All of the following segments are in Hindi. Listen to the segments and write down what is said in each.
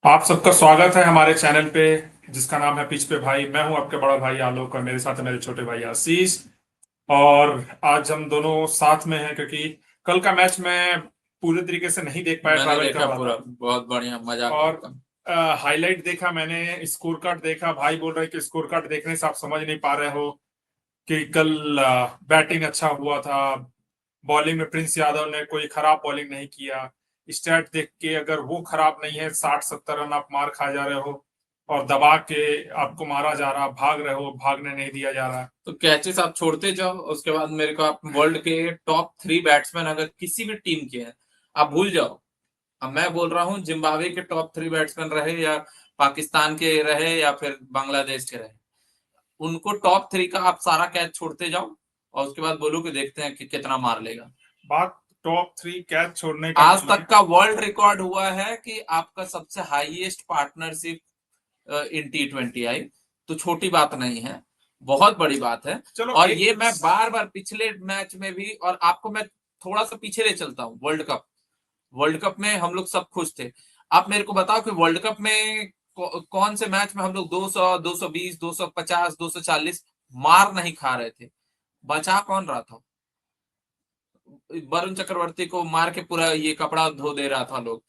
आप सबका स्वागत है हमारे चैनल पे जिसका नाम है पिच पे भाई। मैं हूं आपके बड़ा भाई आलोक और मेरे साथ है मेरे छोटे भाई आशीष। और आज हम दोनों साथ में हैं क्योंकि कल का मैच मैं पूरे तरीके से नहीं देख पाया, मैंने ट्रैवल कर देखा रहा पूरा, था। बहुत बढ़िया मजा आ गया और एकदम। हाईलाइट देखा मैंने, स्कोर कार्ड देखा। भाई बोल रहे कि स्कोर कार्ड देखने से आप समझ नहीं पा रहे हो कि कल बैटिंग अच्छा हुआ था। बॉलिंग में प्रिंस यादव ने कोई खराब बॉलिंग नहीं किया। स्टैट देख के अगर वो खराब नहीं है, 60-70 रन आप मार खा जा रहे हो और दबा के आपको मारा जा रहा, भाग रहे हो, भागने नहीं दिया जा रहा। तो कैचेस आप छोड़ते जाओ, उसके बाद मेरे को आप वर्ल्ड के टॉप 3 बैट्समैन अगर किसी भी टीम के हैं आप भूल जाओ। अब मैं बोल रहा हूँ जिम्बाब्वे के टॉप 3 बैट्समैन रहे या पाकिस्तान के रहे या फिर बांग्लादेश के रहे, उनको टॉप 3 का आप सारा कैच छोड़ते जाओ और उसके बाद बोलो कि देखते हैं कि कितना मार लेगा। बात टॉप 3 कैच छोड़ने का आज नहीं है। तक का वर्ल्ड रिकॉर्ड हुआ है कि आपका सबसे हाईएस्ट पार्टनरशिप इन T20 आई, तो छोटी बात नहीं है, बहुत बड़ी बात है। चलो और एक ये मैं बार बार पिछले मैच में भी, और आपको मैं थोड़ा सा पीछे ले चलता हूँ। वर्ल्ड कप में हम लोग सब खुश थे। आप मेरे को बताओ कि वर्ल्ड कप में कौन से मैच में हम लोग 200, 220, 250, 240 मार नहीं खा रहे थे? बचा कौन रहा था? वरुण चक्रवर्ती को मार के पूरा ये कपड़ा धो दे रहा था लोग।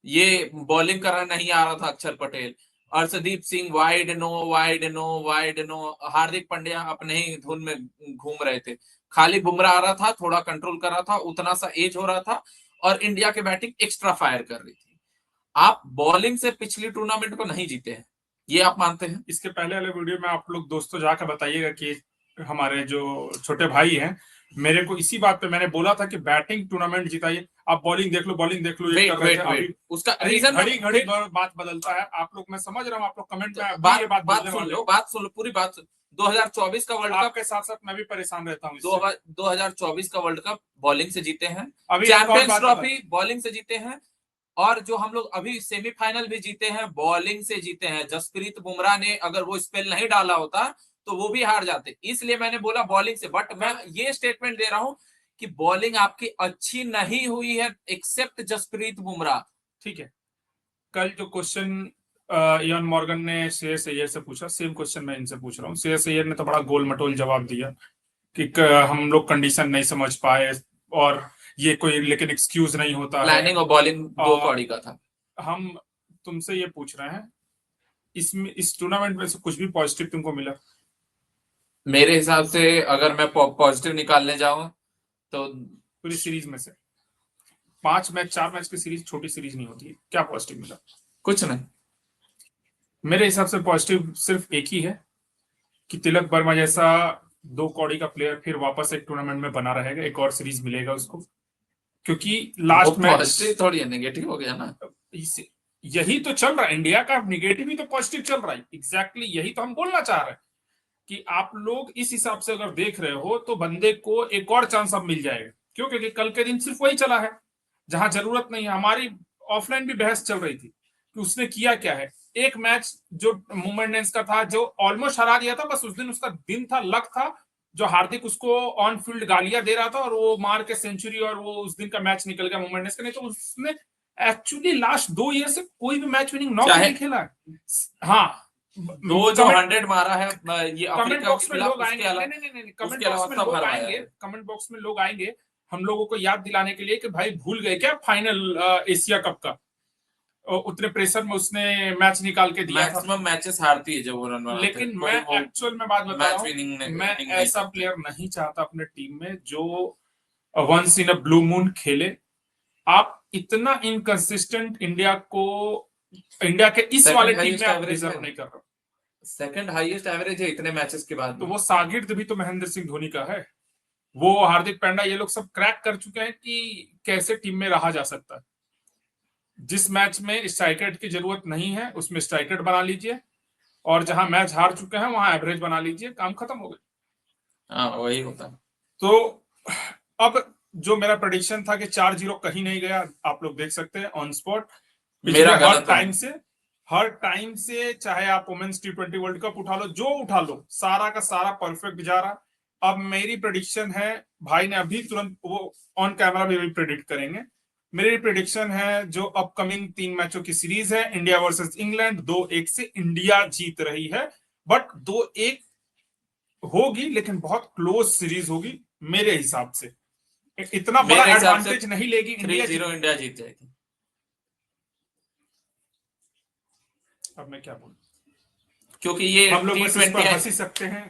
ये बॉलिंग करना नहीं आ रहा था Akshar Patel. Arshdeep Singh wide no, wide no, wide no. Hardik Pandya अपने ही धुन में घूम रहे थे। खाली बुमराह आ रहा था, थोड़ा कंट्रोल कर रहा था, उतना सा एज हो रहा था। और इंडिया की बैटिंग एक्स्ट्रा फायर कर रही थी। आप बॉलिंग से पिछली टूर्नामेंट को नहीं जीते हैं, ये आप मानते हैं? इसके पहले वाले वीडियो में आप लोग दोस्तों जाकर बताइएगा कि हमारे जो छोटे भाई हैं, मेरे को इसी बात पे मैंने बोला था कि बैटिंग टूर्नामेंट जिताइए। आप बॉलिंग देख लो, बॉलिंग देख लो, ये कर वेट रहे थे। वेट अभी वेट, उसका अरे रीजन घड़ी घड़ी बात बदलता है। आप लोग, मैं समझ रहा हूँ, आप लोग कमेंट में भी ये बात बात बात बोलने सुन वाले लो, हो। बात सुन लो, पूरी बात सुन। 2024 का वर्ल्ड कप, आपके साथ साथ मैं भी परेशान रहता हूँ इससे। 2024 का वर्ल्ड कप बॉलिंग से जीते हैं। अभी एक और चैंपियंस बात बता। ट्रॉफी बॉलिंग से जीते हैं। और जो हम लोग अभी सेमीफाइनल भी जीते हैं, बॉलिंग से जीते हैं। जसप्रीत बुमराह ने अगर वो स्पेल नहीं डाला होता तो वो भी हार जाते। इसलिए मैंने बोला बॉलिंग से। बट मैं ये स्टेटमेंट दे रहा हूं कि बॉलिंग आपकी अच्छी नहीं हुई है एक्सेप्ट जसप्रीत बुमराह। ठीक है, कल जो क्वेश्चन इयान मॉर्गन ने श्रेयस अय्यर से पूछा, सेम क्वेश्चन मैं इनसे पूछ रहा हूँ। श्रेयस अय्यर ने तो बड़ा गोल मटोल जवाब दिया कि हम लोग कंडीशन नहीं समझ पाए और ये कोई लेकिन एक्सक्यूज नहीं होता है। प्लानिंग और बॉलिंग दो और कौड़ी का था। हम तुमसे ये पूछ रहे हैं, इसमें इस टूर्नामेंट में से कुछ भी पॉजिटिव तुमको मिला? मेरे हिसाब से अगर मैं पॉजिटिव निकालने जाऊं तो पूरी सीरीज में से 5 मैच, 4 मैच की सीरीज छोटी सीरीज नहीं होती है। क्या पॉजिटिव मिला? कुछ नहीं। मेरे हिसाब से पॉजिटिव सिर्फ एक ही है कि तिलक वर्मा जैसा 2 कौड़ी का प्लेयर फिर वापस एक टूर्नामेंट में बना रहेगा, एक और सीरीज मिलेगा उसको। क्योंकि वो लास्ट मैच, पॉजिटिव थोड़ी है, नेगेटिव हो गया ना। यही तो चल रहा है इंडिया का, निगेटिव ही तो पॉजिटिव चल रहा है। एग्जैक्टली यही तो हम बोलना चाह रहे हैं कि आप लोग इस हिसाब से अगर देख रहे हो तो बंदे को एक और चांस अब मिल जाएगा। क्यों? क्योंकि कल के दिन सिर्फ वही चला है जहां जरूरत नहीं है। हमारी ऑफलाइन भी बहस चल रही थी कि उसने किया क्या है। एक मैच जो मुंबई इंडियंस का था, जो ऑलमोस्ट हरा दिया था, बस उस दिन उसका दिन था, लक था, जो हार्दिक उसको ऑन फील्ड गालियां दे रहा था और वो मार के सेंचुरी, और वो उस दिन का मैच निकल गया मुंबई इंडियंस का। नहीं तो उसने एक्चुअली लास्ट 2 ईयर से कोई भी मैच विनिंग नॉक चाहे नहीं खेला है। हाँ, दो जो 100 मारा है ये कमेंट अफ्रीका के बॉक्स में खिलाफ, लोग उसके आएंगे, नहीं अलावा, नहीं नहीं नहीं, कमेंट उसके बॉक्स अलावा में सब लोग हरवाया आएंगे, है। कमेंट बॉक्स में लोग आएंगे हम लोगों को याद दिलाने के लिए कि भाई भूल गए क्या फाइनल एशिया कप का? उतने प्रेशर में उसने मैच निकाल के दिया था। मैक्सिमम मैचेस हारती है जब वो रन बनाते हैं, लेकिन मैं कोई वो एक्चुअल में बात बता रहा मैच हूँ, विनिंग मैं इनिंग नहीं ऐसा करते। प्लेयर नहीं चाहता अपने टीम में जो once in a blue moon खेले। आप इतना इनकंसिस्टेंट इंडिया के इस वाले सेकंड टीम में हाईएस्ट आप एवरेज है, डिजर्व नहीं कर रहे हो। सेकंड हाईएस्ट एवरेज है इतने मैचेस के बाद तो भी। वो शागिर्द भी तो महेंद्र सिंह धोनी का है। वो हार्दिक पांड्या, ये लोग सब क्रैक कर चुके हैं कि कैसे टीम में रहा जा सकता है। जिस मैच में स्ट्राइक की जरूरत नहीं है उसमें स्ट्राइक बना लीजिए, और जहां मैच हार चुके हैं वहां एवरेज बना लीजिए, काम खत्म हो गया। हाँ वही होता है। तो अब जो मेरा प्रेडिक्शन था कि 4-0 कहीं नहीं गया, आप लोग देख सकते हैं ऑन स्पॉट। पिछले मेरा हर गलत है। टाइम से, चाहे आप वुमेन्स T20 वर्ल्ड कप उठा लो, जो उठा लो, सारा का सारा परफेक्ट जा रहा। अब मेरी प्रेडिक्शन है, भाई ने अभी तुरंत वो ऑन कैमरा भी प्रेडिक्ट करेंगे, मेरी प्रिडिक्शन है जो अपकमिंग 3 मैचों की सीरीज है, इंडिया वर्सेस इंग्लैंड, 2-1 से इंडिया जीत रही है। बट 2-1 होगी लेकिन बहुत क्लोज सीरीज होगी मेरे हिसाब से। इतना बड़ा मेरे हिसाब से एडवांटेज नहीं लेगी इंडिया। 3-0 इंडिया जीत जाएगी। अब मैं क्या बोलूं, क्योंकि ये हम लोग बस इस पर T20 हंसी सकते हैं।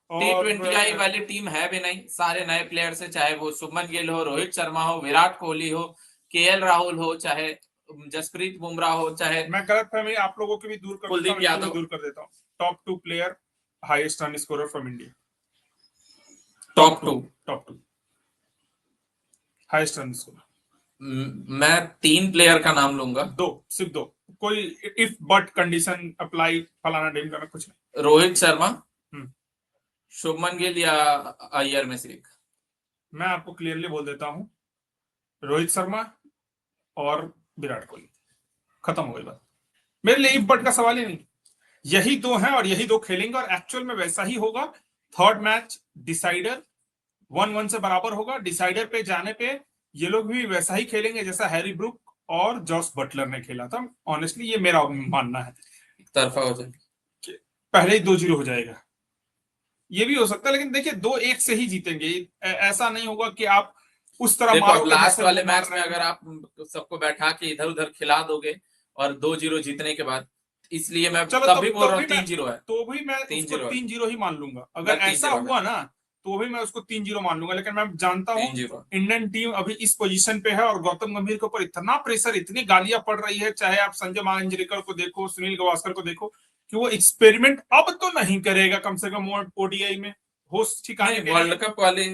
T20 वाली टीम है भी नहीं, सारे नए प्लेयर्स है, चाहे वो शुभमन गिल हो, रोहित शर्मा हो, विराट कोहली हो, केएल राहुल हो, चाहे जसप्रीत बुमराह हो, चाहे मैं गलतफहमी आप लोगों की भी दूर कर देता कुलदीप हूं, यादव। दूर कर देता हूं। Top 2 player, highest run scorer from India. Top 2 highest run scorer. मैं 3 प्लेयर का नाम लूंगा। सिर्फ 2, कोई इफ बट कंडीशन अप्लाई फलाना डेम करना कुछ नहीं। रोहित शर्मा, शुभमन गिल या अय्यर में से एक। मैं आपको क्लियरली बोल देता हूं, रोहित शर्मा और विराट कोहली। खत्म हो गई बात। मेरे लिए इफ बट का सवाल ही नहीं, यही 2 हैं और यही 2 खेलेंगे और एक्चुअल में वैसा ही होगा। थर्ड मैच डिसाइडर 1-1 से बराबर होगा। डिसाइडर पे जाने पे ये लोग भी वैसा ही खेलेंगे जैसा हैरी ब्रूक और जॉस बटलर ने खेला था। ऑनेस्टली ये मेरा मानना है, तरफा हो जाए, पहले ही 2-0 हो जाएगा। ये भी हो सकता है लेकिन देखिए 2-1 से ही जीतेंगे। ऐसा नहीं होगा कि आप उस तरह देखो अब लास्ट जैसे वाले वो मार मैच में रहे हैं। अगर आप सबको बैठा के इधर उधर खिला दोगे और 2-0 जीतने के बाद, इसलिए मैं चलो तब भी बोल रहा हूँ 3-0 है। तो भी मैं उसको 3-0 है। 3-0 ही मान लूंगा। अगर मैं ऐसा 3-0 हुआ ना तो भी मैं उसको 3-0 मान लूंगा। लेकिन मैं जानता हूँ 3-0 इंडियन टीम अभी इस पोजीशन पे है और गौतम गंभीर के ऊपर इतना प्रेशर, इतनी गालियां पड़ रही है, चाहे आप संजय मांजरेकर को देखो, सुनील गावस्कर को देखो, कि वो एक्सपेरिमेंट अब तो नहीं करेगा कम से कम ओडीआई में होस्ट ठिकाने नहीं, पे वर्ल्ड कप वाले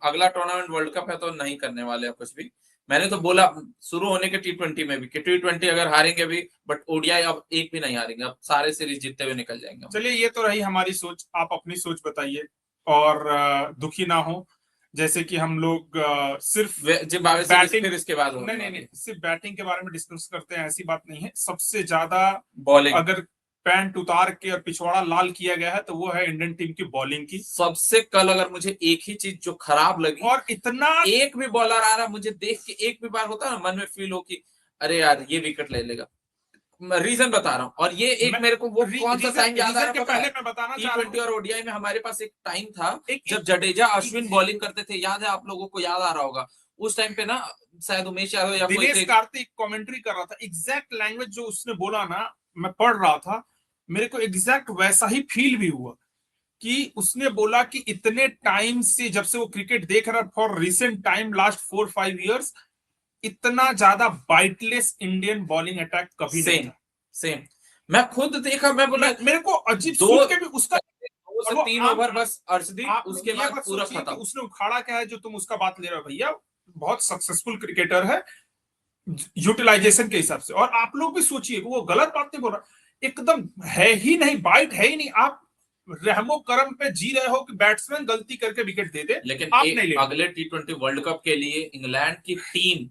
अगला टूर्नामेंट वर्ल्ड कप है तो नहीं करने वाले हैं कुछ भी। मैंने तो बोला शुरू होने के T20 में भी कि T20 अगर हारेंगे भी, बट ओडीआई अब एक भी नहीं हारेंगे, अब सारे सीरीज जीतते हुए निकल जाएंगे। चलिए ये तो रही हमारी सोच, आप अपनी सोच बताइए और दुखी ना हो। जैसे कि हम लोग सिर्फ जिम्बाब्वे सीरीज फिर इसके बाद नहीं नहीं नहीं, सिर्फ बैटिंग के बारे में डिस्कस करते हैं, ऐसी बात नहीं है। सबसे ज्यादा बॉलिंग, अगर पैंट उतार के और पिछवाड़ा लाल किया गया है तो वो है इंडियन टीम की बॉलिंग की। सबसे कल अगर मुझे एक ही चीज जो खराब लगी, और इतना एक भी बॉलर आ रहा मुझे देख के एक भी बार होता है ना मन में फील हो कि अरे यार ये विकेट ले लेगा, रीजन बता रहा हूँ। और ये एक मेरे को वो कौन सा टाइम याद आ रहा है, पहले मैं बताना चाह रहा T20 और ओडीआई में हमारे पास एक टाइम था एक जब जडेजा अश्विन बॉलिंग करते थे, याद है आप लोगों को, याद आ रहा होगा उस टाइम पे ना, शायद उमेश यादव या कोई दिनेश कार्तिक कमेंट्री कर रहा था, एग्जैक्ट लैंग्वेज जो उसने बोला ना मैं पढ़ रहा था, मेरे को एग्जैक्ट वैसा ही फील भी हुआ कि उसने बोला कि इतने टाइम से जब से वो क्रिकेट देख रहा for recent time last 4-5 years इतना ज्यादा बाइटलेस इंडियन बॉलिंग अटैक कभी नहीं था। सेम मैं खुद देखा, मैं बोला मेरे को अजीब दो सोच के भी उसका 2 से 3 ओवर बस अर्शदीप, उसके बाद पूरा खत्म। उसने उखाड़ा क्या है जो तुम उसका बात ले रहे हो भैया, बहुत सक्सेसफुल क्रिकेटर है यूटिलाइजेशन के हिसाब से। और आप लोग भी सोचिए वो गलत बात नहीं बोल रहा, एकदम है ही नहीं, बाइट है ही नहीं। आप रहमो करम पे जी रहे हो कि बैट्समैन गलती करके विकेट दे दे, लेकिन आप नहीं ले अगले T20 वर्ल्ड कप के लिए इंग्लैंड की टीम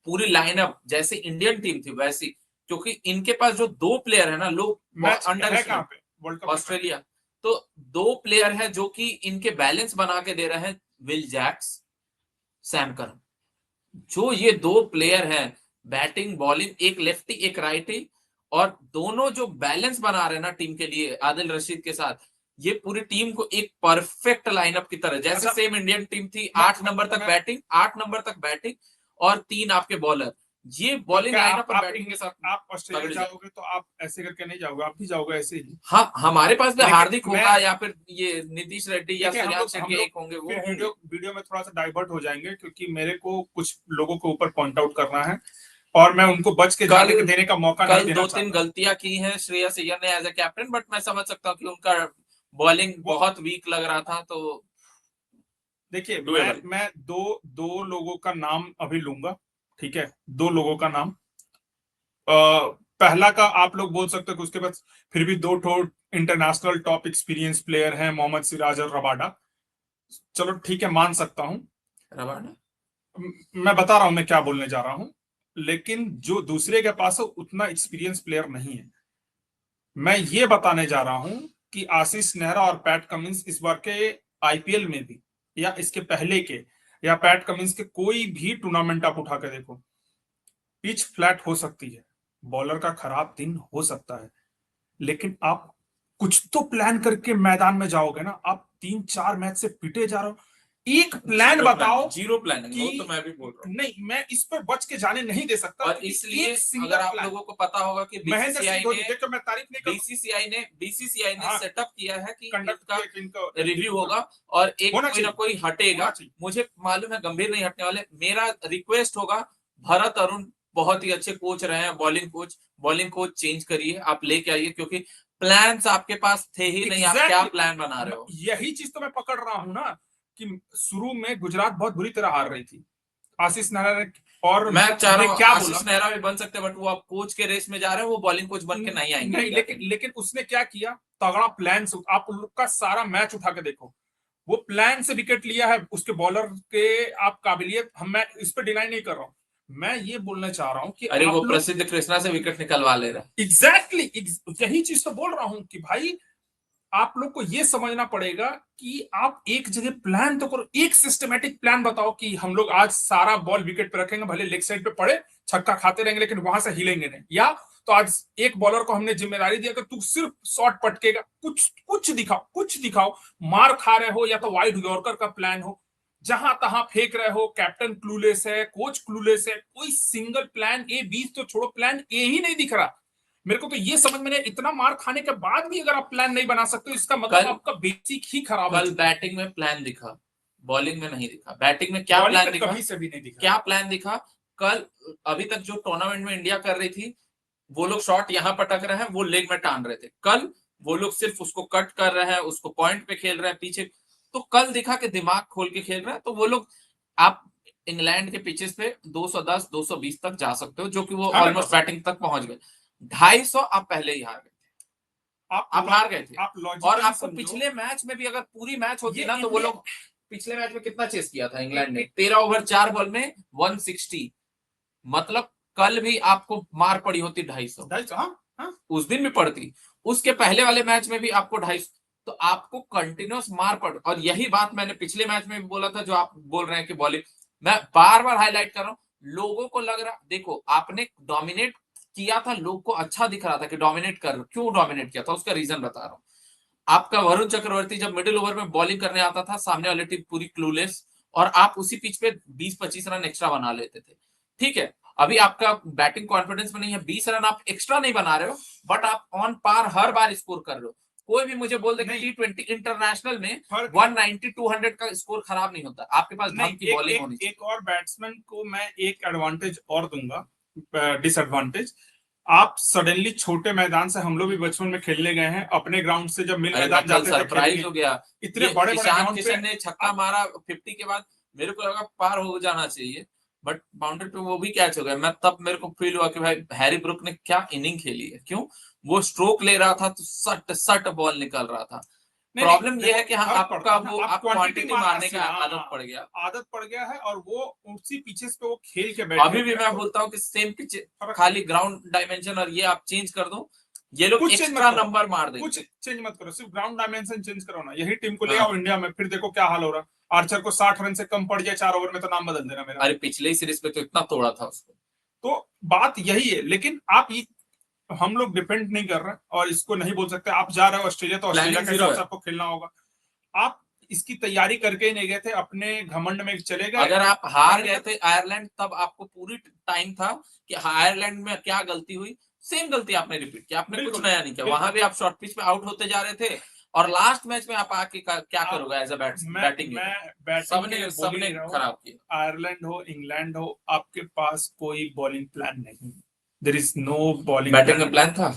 पूरी लाइनअप जैसे इंडियन टीम थी वैसी, क्योंकि इनके पास जो 2 प्लेयर है ना, लोग अंडर कहां पे वर्ल्ड कप ऑस्ट्रेलिया, तो 2 प्लेयर है जो कि इनके बैलेंस बना के दे रहे हैं, विल जैक्स, सैम करन। जो ये 2 प्लेयर हैं बैटिंग बॉलिंग, एक लेफ्टी एक राइटी, और दोनों जो बैलेंस बना रहे हैं ना टीम के लिए आदिल रशीद के साथ, ये पूरी टीम को एक परफेक्ट लाइनअप की तरह, जैसे सेम इंडियन टीम थी, 8 नंबर तक बैटिंग, 8 नंबर तक बैटिंग और 3 आपके बॉलर, ये बॉलिंग लाइनअप और बैटिंग के साथ। आप ऑस्ट्रेलिया जाओगे तो आप ऐसे करके नहीं जाओगे, आप भी जाओगे ऐसे ही। हाँ, हमारे पास भी हार्दिक होगा या फिर ये नीतीश रेड्डी या सूर्यान शेट्टी एक होंगे, वो वीडियो में थोड़ा सा डाइवर्ट हो जाएंगे क्योंकि मेरे को कुछ लोगों के ऊपर पॉइंट आउट करना है और मैं उनको बच के जाने के देने का मौका नहीं देना चाहता। 2-3 गलतियां की हैं श्रेयस अय्यर ने एज ए कैप्टन, बट मैं समझ सकता हूँ कि उनका बॉलिंग बहुत वीक लग रहा था। तो देखिए मैं दो लोगों का नाम अभी लूंगा, ठीक है, 2 लोगों का नाम। पहला का आप लोग बोल सकते हो कि उसके पास फिर भी 2 इंटरनेशनल टॉप एक्सपीरियंस प्लेयर हैं, मोहम्मद सिराज और रबाडा। चलो ठीक है, मान सकता हूं, रबाडा मैं बता रहा हूं मैं क्या बोलने जा रहा हूं। लेकिन जो दूसरे के पास है उतना एक्सपीरियंस प्लेयर नहीं है। मैं ये बताने जा रहा हूं कि आशीष नेहरा और पैट कमिंस इस बार के आईपीएल में भी या इसके पहले के या पैट कमिंस के कोई भी टूर्नामेंट आप उठा के देखो, पिच फ्लैट हो सकती है, बॉलर का खराब दिन हो सकता है, लेकिन आप कुछ तो प्लान करके मैदान में जाओगे ना। आप 3-4 मैच से पिटे जा रहे हो, एक प्लान बताओ। जीरो प्लानिंग, वो कि तो मैं भी बोल रहा हूँ। नहीं, मैं इस पर बच के जाने नहीं दे सकता। और इसलिए एक सिंगल अगर आप प्लान, लोगों को पता होगा कि महेंद्र सिंह धोनी, बीसीसीआई देखो मैं तारीफ नहीं करता, बीसीसीआई ने हाँ, सेटअप किया है कि कंडक्ट इनका रिव्यू होगा और एक होना कोई ना चाहिए, कोई हटेगा। होना चाहिए। मुझे मालूम है गंभीर नहीं हटने वाले। मेरा रिक्वेस्ट होगा, भरत अरुण बहुत ही अच्छे कोच रहे हैं, बॉलिंग कोच चेंज करिए, आप लेके आइए, क्योंकि प्लान्स आपके पास थे ही नहीं। आप क्या प्लान बना रहे हो? यही चीज तो मैं पकड़ रहा हूं ना, कि शुरू में गुजरात बहुत बुरी तरह हार रही थी, आशीष नेहरा ने, और मैं चाह रहा हूँ क्या आशीष बोला, नेहरा भी बन सकते हैं, बट वो आप कोच के रेस में जा रहे हैं, वो बॉलिंग कोच बन के नहीं आएंगे। नहीं, लेकिन उसने क्या किया, तगड़ा प्लान। आप लोग का सारा मैच उठा के देखो, वो प्लान से विकेट लिया है। उसके बॉलर के आप काबिलियत, मैं इस पर डिनाई नहीं कर रहा हूं, मैं ये बोलने चाह रहा हूं कि अरे वो आप लोग प्रसिद्ध कृष्णा से विकेट निकलवा ले रहा है। एग्जैक्टली यही चीज तो बोल रहा हूं कि भाई आप लोग को ये समझना पड़ेगा कि आप एक जगह प्लान तो करो, एक सिस्टमेटिक प्लान बताओ कि हम लोग आज सारा बॉल विकेट पे रखेंगे, भले लेग साइड पे पड़े, छक्का खाते रहेंगे, लेकिन वहां से हिलेंगे नहीं। या तो आज एक बॉलर को हमने जिम्मेदारी दिया कि तू सिर्फ शॉट पटकेगा, कुछ दिखाओ, कुछ दिखाओ। मार खा रहे हो या तो वाइड यॉर्कर का प्लान हो, जहां तहां फेंक रहे हो, कैप्टन क्लूलेस है, कोच क्लूलेस है, कोई सिंगल प्लान ए, बीच तो छोड़ो, प्लान ए ही नहीं दिख रहा। मेरे को तो ये समझ में नहीं, इतना मार खाने के बाद भी अगर आप प्लान नहीं बना सकते हो, इसका मतलब आपका बेसिक ही खराब है। कल बैटिंग में प्लान दिखा, बॉलिंग में नहीं दिखा। बैटिंग में क्या प्लान दिखा? कभी से भी नहीं दिखा। क्या प्लान दिखा कल? अभी तक जो टूर्नामेंट में इंडिया कर रही थी, वो लोग शॉट यहां पटक रहे हैं, वो लेग में टान रहे थे। कल वो लोग सिर्फ उसको कट कर रहे हैं, उसको पॉइंट पे खेल रहे हैं पीछे। तो कल दिखा कि दिमाग खोल के खेल रहे हैं। तो वो लोग, आप इंग्लैंड के पिचेस पे 210 220 तक जा सकते हो, जो कि वो ऑलमोस्ट बैटिंग तक पहुंच गए। 250 आप पहले ही हार गए, आप हार गए थे। आप और आपको पिछले मैच में भी अगर पूरी मैच होती ना, तो वो लोग पिछले मैच में कितना चेस किया था इंग्लैंड ने? 13 ओवर 4 बॉल में 160। मतलब कल भी आपको मार पड़ी होती 250। हाँ, उस दिन भी पड़ती। उसके पहले वाले मैच में भी आपको 250। तो आपको कंटिन्यूस मार पड़, और यही बात मैंने पिछले मैच में भी बोला था, जो आप बोल रहे हैं कि बॉलिंग। मैं बार बार हाईलाइट कर रहा हूं, लोगों को लग रहा, देखो आपने डोमिनेट किया था, लोग को अच्छा दिख रहा था कि डोमिनेट कर, क्यों डोमिनेट किया था उसका रीजन बता रहा हूं। आपका वरुण चक्रवर्ती जब मिडिल ओवर में बॉलिंग करने आता था, सामने वाली टीम पूरी क्लूलेस, और आप उसी पिच पे 20-25 रन एक्स्ट्रा बना लेते थे। ठीक है, अभी आपका बैटिंग कॉन्फिडेंस में नहीं है, 20 रन आप एक्स्ट्रा नहीं बना रहे हो, बट आप on par her bar score कर रहे हो। कोई भी मुझे बोल दे कि T20 इंटरनेशनल में 190-200 का स्कोर खराब नहीं होता। आपके पास ढंग की बॉलिंग होनी चाहिए। एक और बैट्समैन को मैं एक एडवांटेज और दूंगा, डिसएडवांटेज। आप सडनली छोटे मैदान से, हम लोग भी बचपन में खेलने गए हैं, अपने ग्राउंड से जब मिल मैदान जाते थे, सरप्राइज हो गया। इतने बड़े बड़े ईशान किशन ने छक्का मारा 50 के बाद, मेरे को लगा पार हो जाना चाहिए, बट बाउंड्री पे वो भी कैच हो गया। मैं तब मेरे को फील हुआ कि भाई हैरी ब्रुक ने क्या इनिंग खेली है। क्यों? वो स्ट्रोक ले रहा था तो सट सट बॉल निकल रहा था। प्रॉब्लम ये है कि हाँ, आपका वो आप क्वांटिटी मारने का आदत पड़ गया है, और वो उसी पिचेस पे वो खेल के बैठे। अभी भी मैं बोलता हूँ कि सेम पिच, खाली ग्राउंड डायमेंशन और ये आप चेंज कर दो, ये लोग एक्स्ट्रा नंबर मार देंगे। कुछ चेंज मत करो, सिर्फ ग्राउंड डायमेंशन चेंज करो ना। यही टीम को ले आओ इंडिया में, फिर देखो क्या हाल हो रहा। आर्चर को 60 रन से कम पड़ जाए 4 ओवर में, तो नाम बदल देना मेरा। अरे पिछले ही सीरीज पे तो इतना तोड़ा था उसको। तो बात यही है, लेकिन आप ये, हम लोग डिपेंड नहीं कर रहे, और इसको नहीं बोल सकते। आप जा रहे हो ऑस्ट्रेलिया, तो ऑस्ट्रेलिया के हिसाब से आपको खेलना होगा। आप इसकी तैयारी करके ही नहीं गए थे, अपने घमंड में चले गए। अगर आप हार गए थे आयरलैंड, तब आपको पूरी टाइम था कि आयरलैंड में क्या गलती हुई, सेम गलती आपने रिपीट किया। आपने कुछ नया नहीं किया। वहां भी आप शॉर्ट पिच पे आउट होते जा रहे थे, और लास्ट मैच में आप आके क्या करोगे एज अ बैटिंग? सबने खराब किया। आयरलैंड हो, इंग्लैंड हो, आपके पास कोई बॉलिंग प्लान नहीं। There is no bowling. Batting का प्लान था।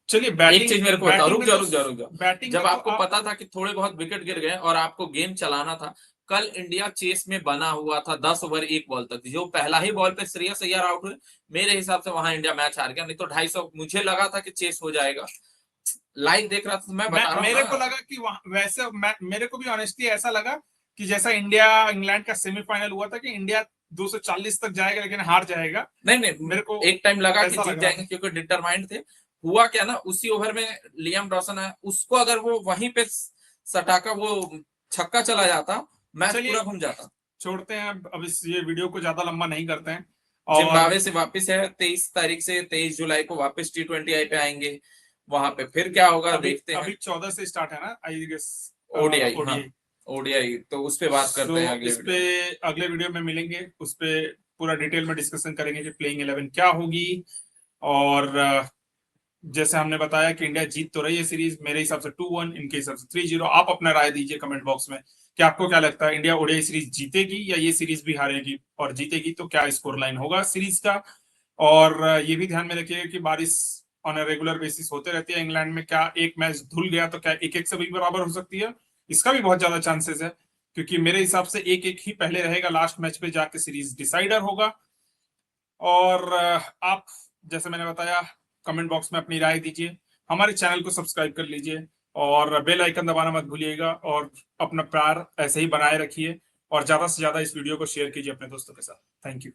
चलिए एक चीज मेरे को बताओ, रुक जाओ। बैटिंग जब आपको पता था कि थोड़े बहुत विकेट गिर गए और आपको गेम चलाना था, कल इंडिया चेस में बना हुआ था 10 ओवर 1 बॉल तक। जो पहला ही बॉल पे श्रेयस अय्यर आउट हुए, मेरे हिसाब से वहां इंडिया मैच हार गया। नहीं तो 250 मुझे लगा था कि चेस हो जाएगा। लाइव देख रहा था, मैं बता रहा हूं। मेरे को लगा कि वैसे मेरे को भी ऑनेस्टली ऐसा लगा कि जैसा इंडिया इंग्लैंड का सेमीफाइनल हुआ था, कि इंडिया 240 तक जाएगा लेकिन हार जाएगा। नहीं, मेरे को एक टाइम लगा कि जीत जाएंगे, क्योंकि डिटरमाइंड थे। हुआ क्या ना, उसी ओवर में लियाम डॉसन है, उसको अगर वो वहीं पे सटाका वो छक्का चला जाता, मैच पूरा घूम जाता। छोड़ते हैं अब इस ये वीडियो को, ज्यादा लंबा नहीं करते हैं, और जिम्बाब्वे से वापस है 23 तारीख से 23 जुलाई को वापस T20I पे आएंगे, वहां पे फिर क्या होगा देखते हैं। अभी 14 से स्टार्ट है ना आई गेस ओडीआई, हाँ ओडीआई। ओडीआई, तो उस पे बात करते हैं अगले इस पे अगले वीडियो में मिलेंगे, उस पे पूरा डिटेल में डिस्कशन करेंगे कि प्लेइंग 11 क्या होगी। और जैसे हमने बताया कि इंडिया जीत तो रही है सीरीज, मेरे हिसाब से 2-1, इनके हिसाब से 3-0। आप अपना राय दीजिए कमेंट बॉक्स में कि आपको क्या लगता है, इंडिया ओडीआई सीरीज जीतेगी या ये सीरीज भी हारेगी, और जीतेगी तो क्या स्कोर लाइन होगा सीरीज का। और ये भी ध्यान में रखिएगा कि बारिश ऑन अ रेगुलर बेसिस होते रहती है इंग्लैंड में, क्या एक मैच धुल गया तो क्या 1-1 से भी बराबर हो सकती है, इसका भी बहुत ज्यादा चांसेस है, क्योंकि मेरे हिसाब से 1-1 ही पहले रहेगा, लास्ट मैच पे जाके सीरीज डिसाइडर होगा। और आप, जैसे मैंने बताया, कमेंट बॉक्स में अपनी राय दीजिए, हमारे चैनल को सब्सक्राइब कर लीजिए और बेल आइकन दबाना मत भूलिएगा, और अपना प्यार ऐसे ही बनाए रखिए, और ज्यादा से ज्यादा इस वीडियो को शेयर कीजिए अपने दोस्तों के साथ। Thank you.